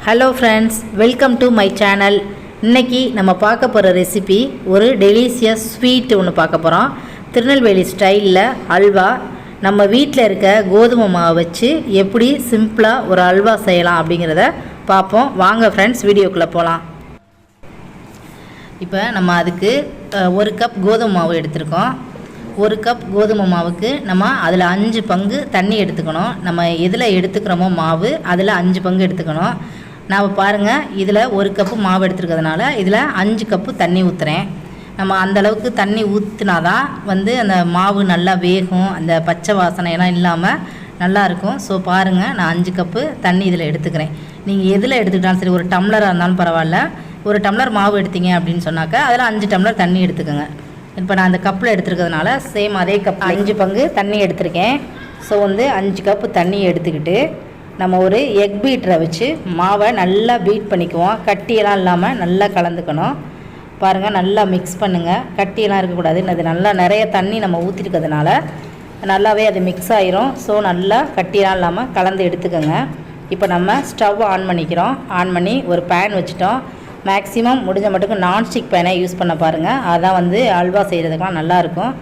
Hello friends, welcome to my channel. இன்றைக்கி நம்ம பார்க்க போகிற ரெசிபி ஒரு டெலிஷியஸ் ஸ்வீட் ஒன்று பார்க்க போகிறோம். திருநெல்வேலி ஸ்டைலில் அல்வா. நம்ம வீட்டில் இருக்க கோதுமை மாவை வச்சு எப்படி சிம்பிளாக ஒரு அல்வா செய்யலாம் அப்படிங்கிறத பார்ப்போம். வாங்க ஃப்ரெண்ட்ஸ், வீடியோக்குள்ளே போகலாம். இப்போ நம்ம அதுக்கு 1 கப் கோதுமை மாவு எடுத்திருக்கோம். 1 கப் கோதுமை மாவுக்கு நம்ம அதில் 5 பங்கு தண்ணி எடுத்துக்கணும். நம்ம எதில் எடுத்துக்கிறோமோ மாவு அதில் 5 பங்கு எடுத்துக்கணும். நான் பாருங்கள், இதில் 1 கப்பு மாவு எடுத்துருக்கிறதுனால இதில் 5 கப்பு தண்ணி ஊற்றுறேன். நம்ம அந்தளவுக்கு தண்ணி ஊற்றினா தான் அந்த மாவு நல்லா வேகும், அந்த பச்சை வாசனையெல்லாம் இல்லாமல் நல்லாயிருக்கும். ஸோ பாருங்கள், நான் 5 கப்பு தண்ணி இதில் எடுத்துக்கிறேன். நீங்கள் எதில் எடுத்துக்கிட்டாலும் சரி, ஒரு டம்ளராக இருந்தாலும் பரவாயில்ல. 1 டம்ளர் மாவு எடுத்தீங்க அப்படின்னு சொன்னாக்கா அதில் 5 டம்ளர் தண்ணி எடுத்துக்கோங்க. இப்போ நான் அந்த கப்பில் எடுத்துருக்கிறதுனால சேம் அதே கப் 5 பங்கு தண்ணி எடுத்திருக்கேன். ஸோ 5 கப்பு தண்ணி எடுத்துக்கிட்டு நம்ம ஒரு எக் பீட்டரை வச்சு மாவை நல்லா பீட் பண்ணிக்குவோம். கட்டியெல்லாம் இல்லாமல் நல்லா கலந்துக்கணும். பாருங்கள், நல்லா மிக்ஸ் பண்ணுங்கள். கட்டியெல்லாம் இருக்கக்கூடாது. அது நல்லா நிறைய தண்ணி நம்ம ஊற்றிருக்கிறதுனால நல்லாவே அது மிக்ஸ் ஆயிரும். ஸோ நல்லா கட்டியெல்லாம் இல்லாமல் கலந்து எடுத்துக்கோங்க. இப்போ நம்ம ஸ்டவ் ஆன் பண்ணிக்கிறோம். ஆன் பண்ணி ஒரு பேன் வச்சுட்டோம். மேக்ஸிமம் முடிஞ்ச மட்டுக்கு நான்ஸ்டிக் பேனை யூஸ் பண்ண பாருங்கள். அதான் அல்வா செய்கிறதுக்கெலாம் நல்லாயிருக்கும்.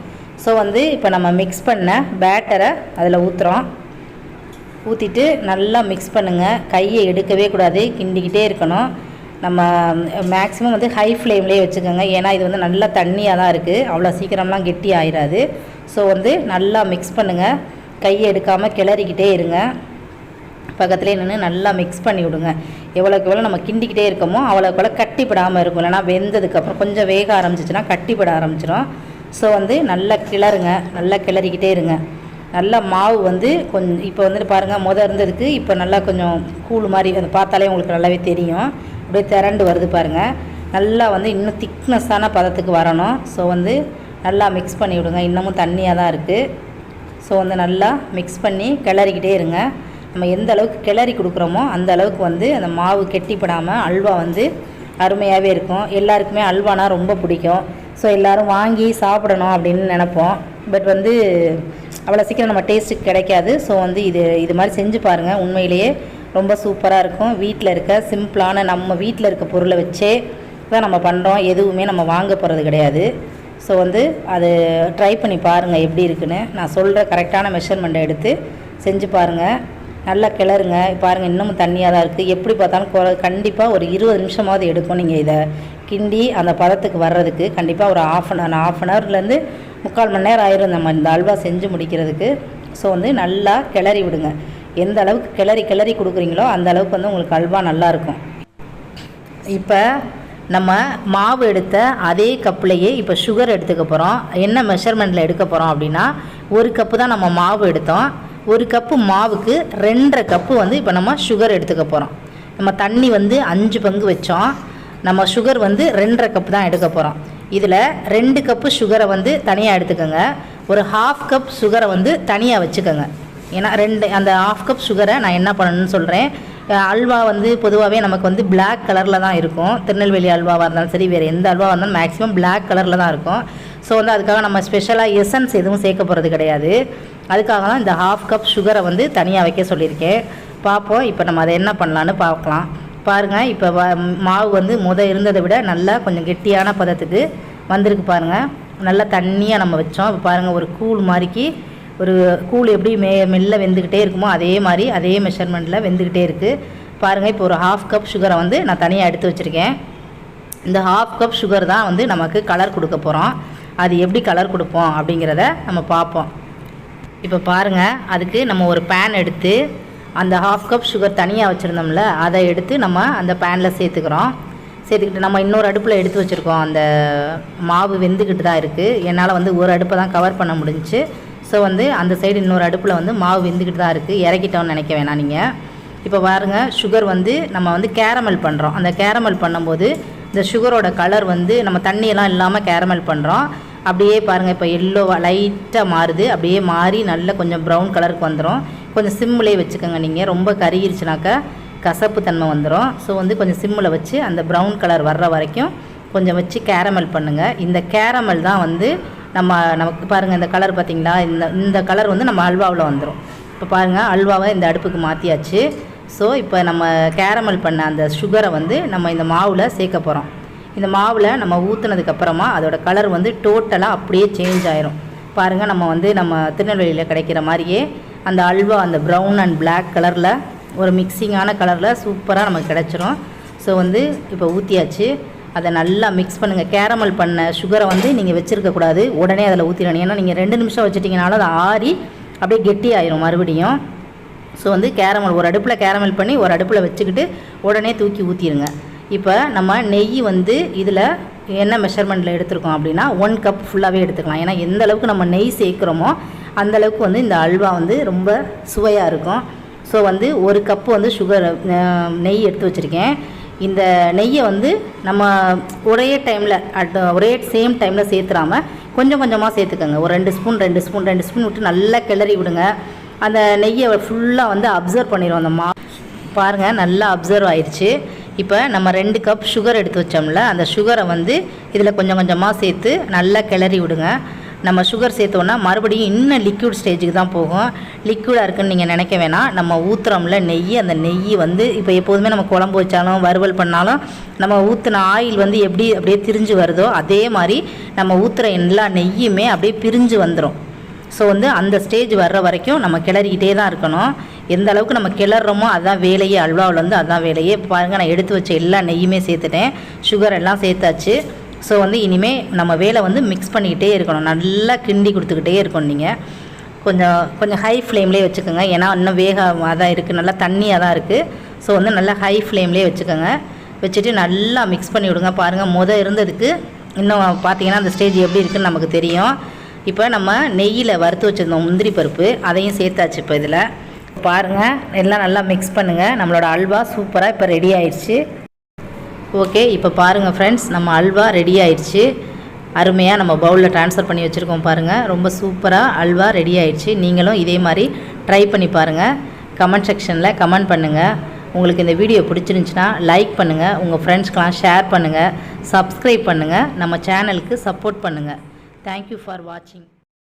ஸோ இப்போ நம்ம மிக்ஸ் பண்ண பேட்டரை அதில் ஊற்றுறோம். ஊற்றிட்டு நல்லா மிக்ஸ் பண்ணுங்கள். கையை எடுக்கவே கூடாது, கிண்டிக்கிட்டே இருக்கணும். நம்ம மேக்ஸிமம் ஹை ஃப்ளேம்லேயே வச்சுக்கோங்க. ஏன்னா இது நல்லா தண்ணியாக தான் இருக்குது, அவ்வளோ சீக்கிரம்லாம் கெட்டி ஆயிடாது. ஸோ நல்லா மிக்ஸ் பண்ணுங்கள். கையை எடுக்காமல் கிளறிக்கிட்டே இருங்க. பக்கத்துலேயே நின்று நல்லா மிக்ஸ் பண்ணி விடுங்க. எவ்வளோக்கு எவ்வளோ நம்ம கிண்டிக்கிட்டே இருக்கோமோ அவ்வளோக்கு எவ்வளோ கட்டிப்படாமல் இருக்கும். இல்லைனா வெந்ததுக்கப்புறம் கொஞ்சம் வேக ஆரம்பிச்சிச்சுன்னா கட்டிப்பட ஆரம்பிச்சிடும். ஸோ நல்லா கிளறுங்க. நல்லா கிளறிக்கிட்டே இருங்க. நல்லா மாவு கொஞ்சம் இப்போ பாருங்கள், இருந்ததுக்கு இப்போ நல்லா கொஞ்சம் கூழ் மாதிரி அதை பார்த்தாலே உங்களுக்கு நல்லாவே தெரியும். அப்படியே திரண்டு வருது பாருங்கள். நல்லா இன்னும் திக்னஸ்ஸான பதத்துக்கு வரணும். ஸோ நல்லா மிக்ஸ் பண்ணி விடுங்க. இன்னமும் தண்ணியாக தான் இருக்குது. ஸோ நல்லா மிக்ஸ் பண்ணி கிளறிக்கிட்டே இருங்க. நம்ம எந்த அளவுக்கு கிளறி கொடுக்குறோமோ அந்த அளவுக்கு அந்த மாவு கெட்டிப்படாமல் அல்வா அருமையாகவே இருக்கும். எல்லாருக்குமே அல்வானா ரொம்ப பிடிக்கும். ஸோ எல்லோரும் வாங்கி சாப்பிடணும் அப்படின்னு நினைப்போம். பட் அவ்வளோ சீக்கிரம் நம்ம டேஸ்ட்டுக்கு கிடைக்காது. ஸோ இது மாதிரி செஞ்சு பாருங்கள். உண்மையிலேயே ரொம்ப சூப்பராக இருக்கும். வீட்டில் இருக்க சிம்பிளான நம்ம வீட்டில் இருக்க பொருளை வச்சே தான் நம்ம பண்ணுறோம். எதுவுமே நம்ம வாங்க போகிறது கிடையாது. ஸோ அது ட்ரை பண்ணி பாருங்கள் எப்படி இருக்குன்னு. நான் சொல்கிற கரெக்டான மெஷர்மெண்ட்டை எடுத்து செஞ்சு பாருங்கள். நல்லா கிளறுங்க. பாருங்கள், இன்னமும் தண்ணியாக தான் இருக்குது. எப்படி பார்த்தாலும் கண்டிப்பாக ஒரு 20 நிமிஷமாவது எடுக்கும். நீங்கள் இதை கிண்டி அந்த பதத்துக்கு வர்றதுக்கு கண்டிப்பாக ஒரு half அன் ஹவர்லேருந்து 3/4 மணி நேரம் ஆயிரும் நம்ம இந்த அல்வா செஞ்சு முடிக்கிறதுக்கு. ஸோ நல்லா கிளறி விடுங்க. எந்த அளவுக்கு கிளறி கொடுக்குறீங்களோ அந்த அளவுக்கு உங்களுக்கு அல்வா நல்லாயிருக்கும். இப்போ நம்ம மாவு எடுத்த அதே கப்புலையே இப்போ சுகர் எடுத்துக்க போகிறோம். என்ன மெஷர்மெண்ட்டில் எடுக்க போகிறோம் அப்படின்னா, 1 கப்பு தான் நம்ம மாவு எடுத்தோம். 1 கப்பு மாவுக்கு 2.5 கப்பு இப்போ நம்ம சுகர் எடுத்துக்க போகிறோம். நம்ம தண்ணி 5 பங்கு வச்சோம். நம்ம சுகர் 2.5 கப்பு தான் எடுக்க போகிறோம். இதில் 2 கப்பு சுகரை தனியாக எடுத்துக்கோங்க. ஒரு 1/2 கப் சுகரை தனியாக வச்சுக்கோங்க. ஏன்னா அந்த 1/2 கப் சுகரை நான் என்ன பண்ணணும்னு சொல்கிறேன். அல்வா பொதுவாகவே நமக்கு பிளாக் கலரில் தான் இருக்கும். திருநெல்வேலி அல்வாவாக இருந்தாலும் சரி, வேறு எந்த அல்வாவாக இருந்தாலும் மேக்ஸிமம் பிளாக் கலரில் தான் இருக்கும். ஸோ அதுக்காக நம்ம ஸ்பெஷலாக எசன்ஸ் எதுவும் சேர்க்க போகிறது கிடையாது. அதுக்காக தான் இந்த 1/2 கப் சுகரை தனியாக வைக்க சொல்லியிருக்கேன். பார்ப்போம் இப்போ நம்ம அதை என்ன பண்ணலான்னு பார்க்கலாம். பாருங்கள், இப்போ மாவு இருந்ததை விட நல்லா கொஞ்சம் கெட்டியான பதத்துக்கு வந்திருக்கு பாருங்கள். நல்லா தண்ணியாக நம்ம வச்சோம். இப்போ பாருங்கள், ஒரு கூழ் மாதிரிக்கு ஒரு கூழ் எப்படி மெல்ல வெந்துக்கிட்டே இருக்குமோ அதே மாதிரி அதே மெஷர்மெண்ட்டில் வெந்துக்கிட்டே இருக்குது பாருங்கள். இப்போ ஒரு 1/2 கப் சுகரை நான் தனியாக எடுத்து வச்சுருக்கேன். இந்த 1/2 கப் சுகர் தான் நமக்கு கலர் கொடுக்க போகிறோம். அது எப்படி கலர் கொடுப்போம் அப்படிங்கிறத நம்ம பார்ப்போம். இப்போ பாருங்கள், அதுக்கு நம்ம ஒரு பேன் எடுத்து அந்த 1/2 கப் சுகர் தனியாக வச்சுருந்தோம்ல, அதை எடுத்து நம்ம அந்த பேனில் சேர்த்துக்கிட்டு நம்ம இன்னொரு அடுப்பில் எடுத்து வச்சுருக்கோம். அந்த மாவு வெந்துக்கிட்டு தான் இருக்குது. என்னால் ஒரு அடுப்பை தான் கவர் பண்ண முடிஞ்சிச்சு. ஸோ அந்த சைடு இன்னொரு அடுப்பில் மாவு வெந்துக்கிட்டு தான் இருக்குது. இறக்கிட்டோன்னு நினைக்க வேணாம் நீங்கள். இப்போ பாருங்கள், சுகர் நம்ம கேரமல் பண்ணுறோம். அந்த கேரமல் பண்ணும்போது இந்த சுகரோட கலர் நம்ம தண்ணியெல்லாம் இல்லாமல் கேரமல் பண்ணுறோம். அப்படியே பாருங்கள், இப்போ எல்லோவாக லைட்டாக மாறுது. அப்படியே மாறி நல்ல கொஞ்சம் ப்ரௌன் கலருக்கு வந்துடும். கொஞ்சம் சிம்மிலே வச்சுக்கோங்க. நீங்கள் ரொம்ப கருகிருச்சுனாக்கா கசப்பு தன்மை வந்துடும். ஸோ கொஞ்சம் சிம்மில் வச்சு அந்த ப்ரௌன் கலர் வர்ற வரைக்கும் கொஞ்சம் வச்சு கேரமல் பண்ணுங்கள். இந்த கேரமல் தான் நமக்கு பாருங்கள், இந்த கலர் பார்த்திங்களா, இந்த கலர் நம்ம அல்வாவில் வந்துடும். இப்போ பாருங்கள், அல்வாவை இந்த அடுப்புக்கு மாற்றியாச்சு. ஸோ இப்போ நம்ம கேரமல் பண்ண அந்த சுகரை வந்து நம்ம இந்த மாவில் சேர்க்க போகிறோம். இந்த மாவில் நம்ம ஊற்றுனதுக்கப்புறமா அதோட கலர் வந்து டோட்டலாக அப்படியே சேஞ்ச் ஆயிரும். பாருங்கள், நம்ம திருநெல்வேலியில் கிடைக்கிற மாதிரியே அந்த அல்வா அந்த ப்ரௌன் அண்ட் பிளாக் கலரில் ஒரு மிக்சிங்கான கலரில் சூப்பராக நமக்கு கிடச்சிரும். ஸோ வந்து இப்போ ஊற்றியாச்சு. அதை நல்லா மிக்ஸ் பண்ணுங்கள். கேரமல் பண்ண சுகரை வந்து நீங்கள் வச்சுருக்கக்கூடாது, உடனே அதில் ஊற்றிடணும். ஏன்னா நீங்கள் 2 நிமிஷம் வச்சுட்டிங்கனாலும் அது ஆறி அப்படியே கெட்டி ஆயிரும் மறுபடியும். ஸோ வந்து கேரமல் ஒரு அடுப்பில் கேரமல் பண்ணி ஒரு அடுப்பில் வச்சுக்கிட்டு உடனே தூக்கி ஊற்றிடுங்க. இப்போ நம்ம நெய் வந்து இதில் என்ன மெஷர்மெண்ட்டில் எடுத்துருக்கோம் அப்படின்னா 1 கப் ஃபுல்லாகவே எடுத்துக்கலாம். ஏன்னா எந்த அளவுக்கு நம்ம நெய் சேர்க்குறோமோ அந்தளவுக்கு வந்து இந்த அல்வா வந்து ரொம்ப சுவையாக இருக்கும். ஸோ வந்து 1 கப்பு வந்து நெய் எடுத்து வச்சுருக்கேன். இந்த நெய்யை வந்து நம்ம ஒரே சேம் டைமில் சேர்த்துறாமல் கொஞ்சம் கொஞ்சமாக சேர்த்துக்கோங்க. ஒரு 2 ஸ்பூன் விட்டு நல்லா கிளறி விடுங்க. அந்த நெய்யை ஃபுல்லாக வந்து அப்சர்வ் பண்ணிடும் அந்த பாருங்கள், நல்லா அப்சர்வ் ஆயிடுச்சு. இப்போ நம்ம 2 கப் சுகர் எடுத்து வச்சோம்ல, அந்த சுகரை வந்து இதில் கொஞ்சம் கொஞ்சமாக சேர்த்து நல்லா கிளறி விடுங்க. நம்ம சுகர் சேர்த்தோன்னா மறுபடியும் இன்னும் லிக்விட் ஸ்டேஜுக்கு தான் போகும். லிக்விடாக இருக்குதுன்னு நீங்கள் நினைக்க வேணாம். நம்ம ஊற்றுறோம்ல நெய், அந்த நெய் வந்து இப்போ எப்போதுமே நம்ம குழம்பு வச்சாலும் வறுவல் பண்ணாலும் நம்ம ஊற்றின ஆயில் வந்து எப்படி அப்படியே திரிஞ்சு வருதோ அதே மாதிரி நம்ம ஊற்றுற எல்லா நெய்யுமே அப்படியே பிரிஞ்சு வந்துடும். ஸோ வந்து அந்த ஸ்டேஜ் வர்ற வரைக்கும் நம்ம கிளறிக்கிட்டே தான் இருக்கணும். எந்த அளவுக்கு நம்ம கிளறோமோ அதுதான் வேலையே, அல்வாவில் வந்து அதுதான் வேலையே. பாருங்கள், நான் எடுத்து வச்ச எல்லா நெய்யுமே சேர்த்துட்டேன், சுகர் எல்லாம் சேர்த்தாச்சு. ஸோ வந்து இனிமேல் நம்ம வேலை வந்து மிக்ஸ் பண்ணிக்கிட்டே இருக்கணும், நல்லா கிண்டி கொடுத்துக்கிட்டே இருக்கணும். நீங்கள் கொஞ்சம் ஹை ஃப்ளேம்லேயே வச்சுக்கோங்க. ஏன்னா இன்னும் வேகமாக தான் இருக்குது, நல்லா தண்ணியாக தான் இருக்குது. ஸோ வந்து நல்லா ஹை ஃப்ளேம்லேயே வச்சுக்கோங்க. வச்சுட்டு நல்லா மிக்ஸ் பண்ணி விடுங்க. பாருங்கள், இருந்ததுக்கு இன்னும் பார்த்தீங்கன்னா அந்த ஸ்டேஜ் எப்படி இருக்குதுன்னு நமக்கு தெரியும். இப்போ நம்ம நெய்யில் வறுத்து வச்சுருந்தோம் முந்திரி பருப்பு, அதையும் சேர்த்தாச்சு. இப்போ இதில் பாருங்கள், எல்லாம் நல்லா மிக்ஸ் பண்ணுங்கள். நம்மளோட அல்வா சூப்பராக இப்போ ரெடி ஆயிடுச்சு. ஓகே, இப்போ பாருங்கள் ஃப்ரெண்ட்ஸ், நம்ம அல்வா ரெடி ஆயிடுச்சு. அருமையாக நம்ம பவுலில் ட்ரான்ஸ்ஃபர் பண்ணி வச்சுருக்கோம். பாருங்கள், ரொம்ப சூப்பராக அல்வா ரெடி ஆயிடுச்சு. நீங்களும் இதே மாதிரி ட்ரை பண்ணி பாருங்கள். கமெண்ட் செக்ஷனில் கமெண்ட் பண்ணுங்கள். உங்களுக்கு இந்த வீடியோ பிடிச்சிருந்துச்சின்னா லைக் பண்ணுங்கள், உங்கள் ஃப்ரெண்ட்ஸ்க்கெலாம் ஷேர் பண்ணுங்கள், சப்ஸ்கிரைப் பண்ணுங்கள், நம்ம சேனலுக்கு சப்போர்ட் பண்ணுங்கள். Thank you for watching.